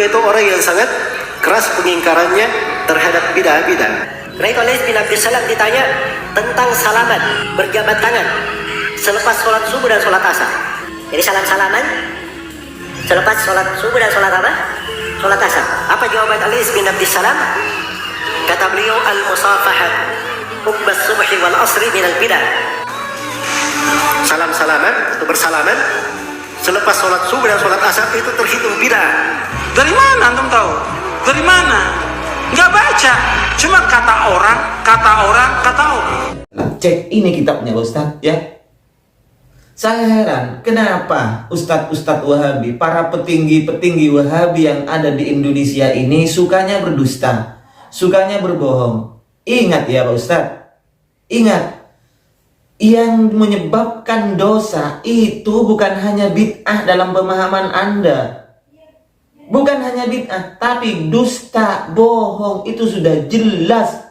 beliau itu orang yang sangat keras pengingkarannya terhadap bidah-bidah. Karena itu Ali bin Abdus Salam ditanya tentang salaman, berjabat tangan selepas sholat subuh dan sholat asar. Jadi salam-salaman selepas sholat subuh dan sholat apa? Sholat asar. Apa jawaban Ali bin Abdus Salam? Kata beliau, al-musafahat uqbas subhi wal asri minal bidah. Salam-salaman atau bersalaman selepas sholat subuh dan sholat asar itu terhitung bidah. Dari mana antum tahu? Dari mana? Nggak baca, cuma kata orang. Nah, cek ini kitabnya Ustaz ya. Saya heran kenapa Ustadz Wahabi, para petinggi-petinggi Wahabi yang ada di Indonesia ini sukanya berdusta, sukanya berbohong. Ingat ya Pak Ustadz, ingat, yang menyebabkan dosa itu bukan hanya bid'ah dalam pemahaman Anda. Bukan hanya bid'ah, tapi dusta, bohong itu sudah jelas.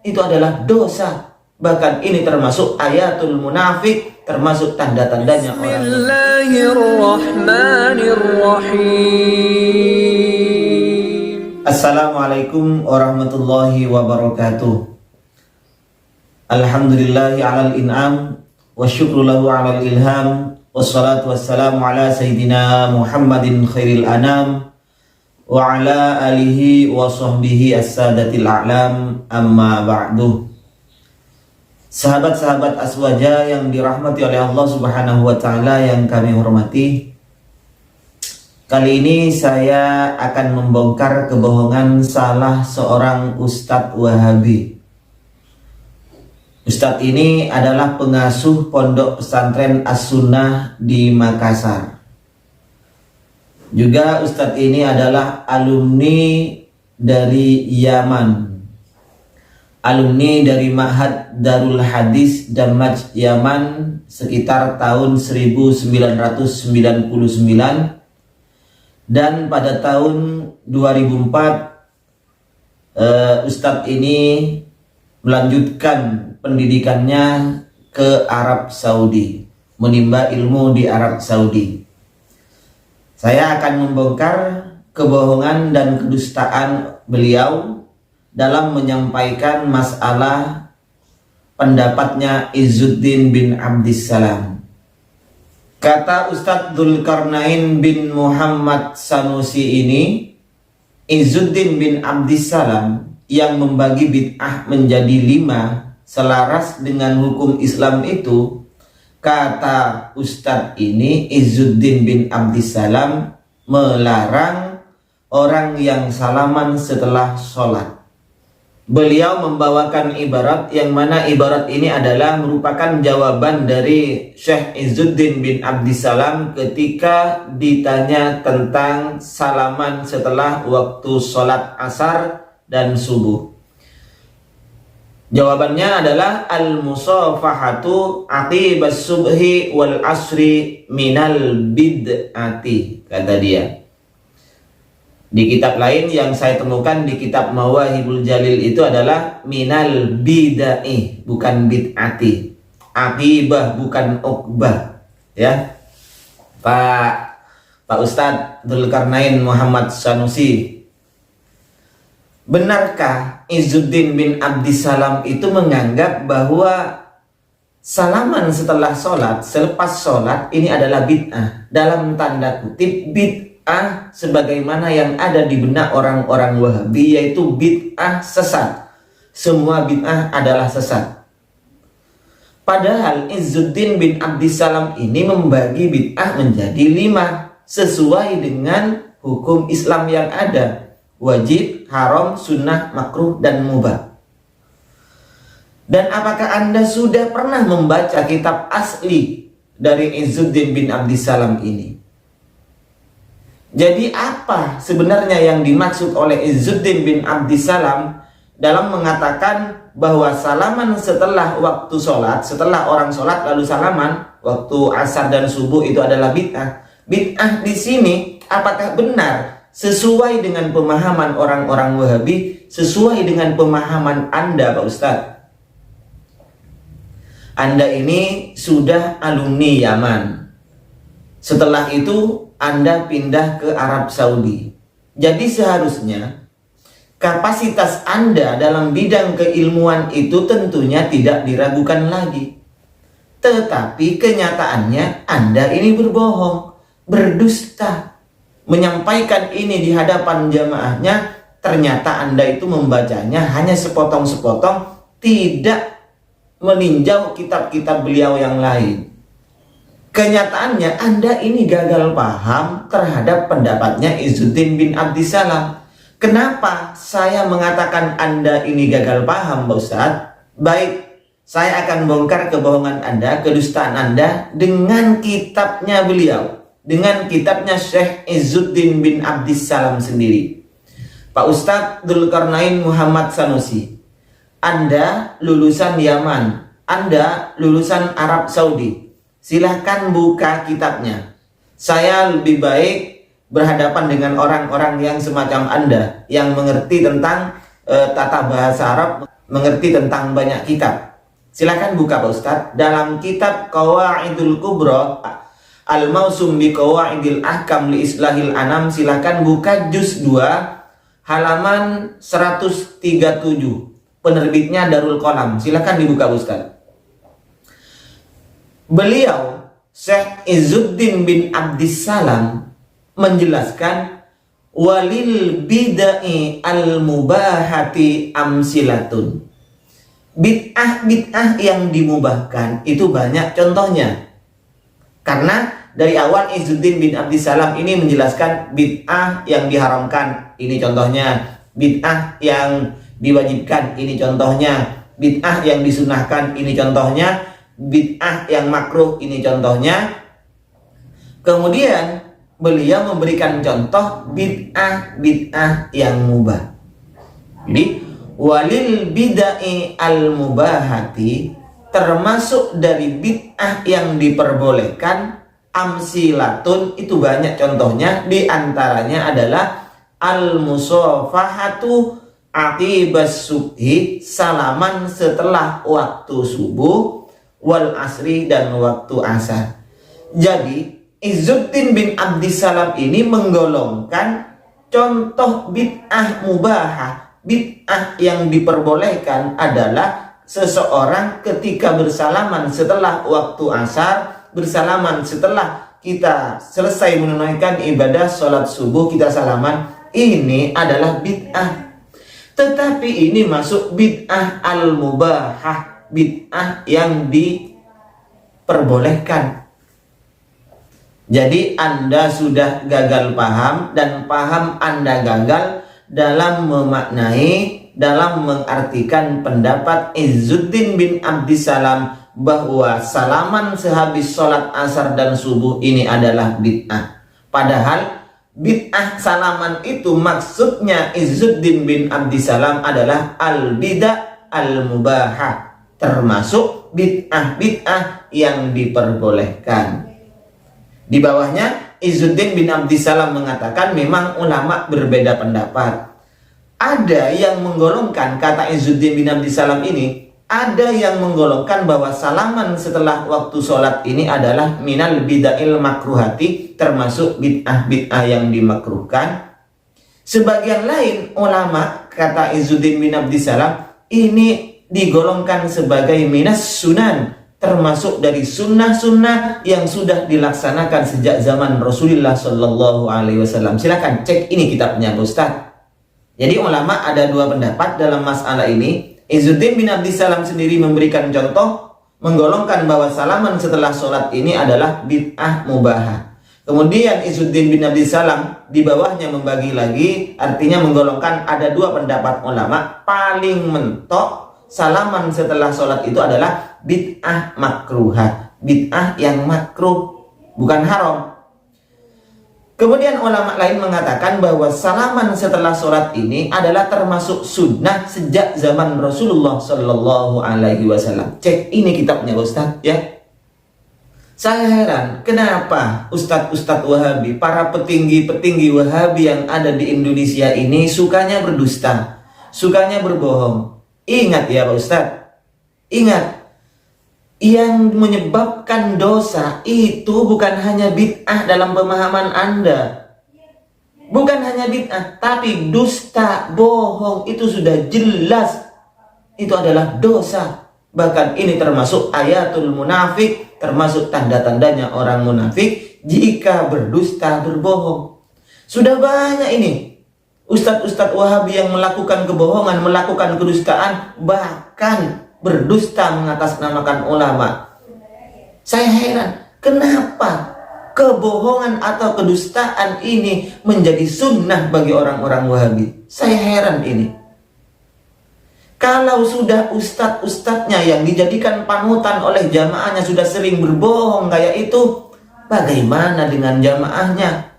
Itu adalah dosa. Bahkan ini termasuk ayatul munafik, termasuk tanda-tandanya orang. Bismillahirrahmanirrahim. Assalamualaikum warahmatullahi wabarakatuh. Alhamdulillahi alal in'am wa syukru lahu alal ilham. Wassalatu wassalamu ala sayyidina Muhammadin khairil anam wa ala alihi wa sahbihi as-sadatil a'lam, amma ba'du. Sahabat-sahabat Aswaja yang dirahmati oleh Allah Subhanahu wa ta'ala yang kami hormati, kali ini saya akan membongkar kebohongan salah seorang Ustadz Wahabi. Ustadz ini adalah pengasuh pondok pesantren As-Sunnah di Makassar. Juga Ustadz ini adalah alumni dari Yaman, alumni dari Ma'had Darul Hadis Damaj Yaman sekitar tahun 1999. Dan pada tahun 2004 Ustadz ini melanjutkan pendidikannya ke Arab Saudi, menimba ilmu di Arab Saudi. Saya akan membongkar kebohongan dan kedustaan beliau dalam menyampaikan masalah pendapatnya Izzuddin bin Abdissalam. Kata Ustadz Dzulkarnain bin Muhammad Sanusi ini, Izzuddin bin Abdissalam yang membagi bid'ah menjadi 5 selaras dengan hukum Islam itu, kata Ustadz ini, Izzuddin bin Abdissalam melarang orang yang salaman setelah sholat. Beliau membawakan ibarat yang mana ibarat ini adalah merupakan jawaban dari Syekh Izzuddin bin Abdissalam ketika ditanya tentang salaman setelah waktu sholat asar dan subuh. Jawabannya adalah al-musafahatu aqibas subhi wal asri minal bid'ati, kata dia. Di kitab lain yang saya temukan di kitab Mawahibul Jalil itu adalah minal bid'ah, bukan bid'ati. Aqibah bukan uqbah, ya. Pak Ustadz Dzulkarnain Muhammad Sanusi, benarkah Izzuddin bin Abdissalam itu menganggap bahwa salaman setelah sholat, selepas sholat ini adalah bid'ah? Dalam tanda kutip bid'ah sebagaimana yang ada di benak orang-orang Wahabi, yaitu bid'ah sesat. Semua bid'ah adalah sesat. Padahal Izzuddin bin Abdissalam ini membagi bid'ah menjadi 5 sesuai dengan hukum Islam yang ada: wajib, haram, sunnah, makruh, dan mubah. Dan apakah Anda sudah pernah membaca kitab asli dari Izzuddin bin Abdissalam ini? Jadi apa sebenarnya yang dimaksud oleh Izzuddin bin Abdissalam dalam mengatakan bahwa salaman setelah waktu sholat, setelah orang sholat lalu salaman waktu asar dan subuh itu adalah bid'ah? Bid'ah di sini apakah benar sesuai dengan pemahaman orang-orang Wahabi, sesuai dengan pemahaman Anda, Pak Ustadz? Anda ini sudah alumni Yaman. Setelah itu Anda pindah ke Arab Saudi. Jadi seharusnya kapasitas Anda dalam bidang keilmuan itu tentunya tidak diragukan lagi. Tetapi kenyataannya Anda ini berbohong, berdusta. Menyampaikan ini di hadapan jamaahnya, ternyata Anda itu membacanya hanya sepotong-sepotong, tidak meninjau kitab-kitab beliau yang lain. Kenyataannya Anda ini gagal paham terhadap pendapatnya Izzuddin bin Abdissalam. Kenapa saya mengatakan Anda ini gagal paham, Pak Ustadz? Baik, saya akan bongkar kebohongan Anda, kedustaan Anda dengan kitabnya beliau, dengan kitabnya Syekh Izzuddin bin Abdissalam sendiri. Pak Ustadz Dzulkarnain Muhammad Sanusi, Anda lulusan Yaman, Anda lulusan Arab Saudi. Silahkan buka kitabnya. Saya lebih baik berhadapan dengan orang-orang yang semacam Anda, yang mengerti tentang tata bahasa Arab, mengerti tentang banyak kitab. Silahkan buka Pak Ustadz. Dalam kitab Qawaidul Kubra Al-Mausum bi Qawaidil Ahkam li Islahil Anam, silahkan buka juz 2 halaman 137. Penerbitnya Darul Qalam. Silahkan dibuka Pak Ustadz. Beliau Syekh Izzuddin bin Abdissalam menjelaskan walil bidai al-mubahati amsilatun. Bid'ah yang dimubahkan itu banyak contohnya. Karena dari awal Izzuddin bin Abdissalam ini menjelaskan bid'ah yang diharamkan, ini contohnya. Bid'ah yang diwajibkan, ini contohnya. Bid'ah yang disunahkan, ini contohnya. Bid'ah yang makruh, ini contohnya. Kemudian beliau memberikan contoh bid'ah yang mubah. Jadi walil bidai al mubahati, termasuk dari bid'ah yang diperbolehkan, amsilatun, itu banyak contohnya. Di antaranya adalah al musafahatu aqibas subhi, salaman setelah waktu subuh, wal asri, dan waktu asar. Jadi Izzuddin bin Abdissalam ini menggolongkan contoh bid'ah mubahah, bid'ah yang diperbolehkan adalah seseorang ketika bersalaman setelah waktu asar, bersalaman setelah kita selesai menunaikan ibadah sholat subuh, kita salaman, ini adalah bid'ah. Tetapi ini masuk bid'ah al-mubahah, bid'ah yang diperbolehkan. Jadi Anda sudah gagal paham, dan paham Anda gagal dalam memaknai, dalam mengartikan pendapat Izzuddin bin Abdissalam bahwa salaman sehabis sholat asar dan subuh ini adalah bid'ah. Padahal bid'ah salaman itu maksudnya Izzuddin bin Abdissalam adalah al-bid'ah al-mubahah, termasuk bid'ah yang diperbolehkan. Di bawahnya Izzuddin bin Abdissalam mengatakan memang ulama berbeda pendapat. Ada yang menggolongkan, kata Izzuddin bin Abdissalam ini, ada yang menggolongkan bahwa salaman setelah waktu sholat ini adalah minal bid'il makruhati, termasuk bid'ah yang dimakruhkan. Sebagian lain ulama, kata Izzuddin bin Abdissalam, ini digolongkan sebagai minas sunan, termasuk dari sunnah-sunnah yang sudah dilaksanakan sejak zaman Rasulullah Shallallahu Alaihi Wasallam. Silakan cek ini kitabnya, Ustaz. Jadi ulama ada dua pendapat dalam masalah ini. Izzuddin bin Abdissalam sendiri memberikan contoh, menggolongkan bahwa salaman setelah sholat ini adalah bid'ah mubahah. Kemudian Izzuddin bin Abdissalam di bawahnya membagi lagi, artinya menggolongkan ada dua pendapat ulama. Paling mentok salaman setelah sholat itu adalah bid'ah makruhah, bid'ah yang makruh, bukan haram. Kemudian ulama lain mengatakan bahwa salaman setelah sholat ini adalah termasuk sunnah sejak zaman Rasulullah Shallallahu Alaihi Wasallam. Cek ini kitabnya Ustaz ya. Saya heran kenapa ustadz-ustadz Wahabi, para petinggi-petinggi Wahabi yang ada di Indonesia ini sukanya berdusta, sukanya berbohong. Ingat ya Pak Ustadz, ingat, yang menyebabkan dosa itu bukan hanya bid'ah dalam pemahaman Anda. Bukan hanya bid'ah, tapi dusta, bohong, itu sudah jelas. Itu adalah dosa. Bahkan ini termasuk ayatul munafik, termasuk tanda-tandanya orang munafik jika berdusta, berbohong. Sudah banyak ini ustadz-ustadz Wahabi yang melakukan kebohongan, melakukan kedustaan, bahkan berdusta mengatasnamakan ulama. Saya heran, kenapa kebohongan atau kedustaan ini menjadi sunnah bagi orang-orang Wahabi? Saya heran ini. Kalau sudah ustadz-ustadznya yang dijadikan panutan oleh jamaahnya sudah sering berbohong kayak itu, bagaimana dengan jamaahnya?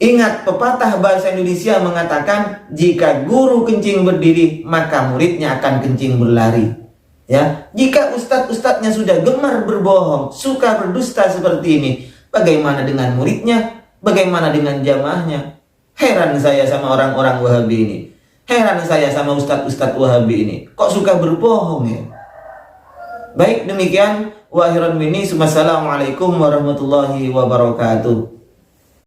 Ingat, pepatah bahasa Indonesia mengatakan, jika guru kencing berdiri, maka muridnya akan kencing berlari. Ya, jika ustadz-ustadznya sudah gemar berbohong, suka berdusta seperti ini, bagaimana dengan muridnya? Bagaimana dengan jamaahnya? Heran saya sama orang-orang Wahabi ini. Heran saya sama ustadz-ustadz Wahabi ini. Kok suka berbohong ya? Baik, demikian. Wa akhiran minni, wassalamualaikum warahmatullahi wabarakatuh.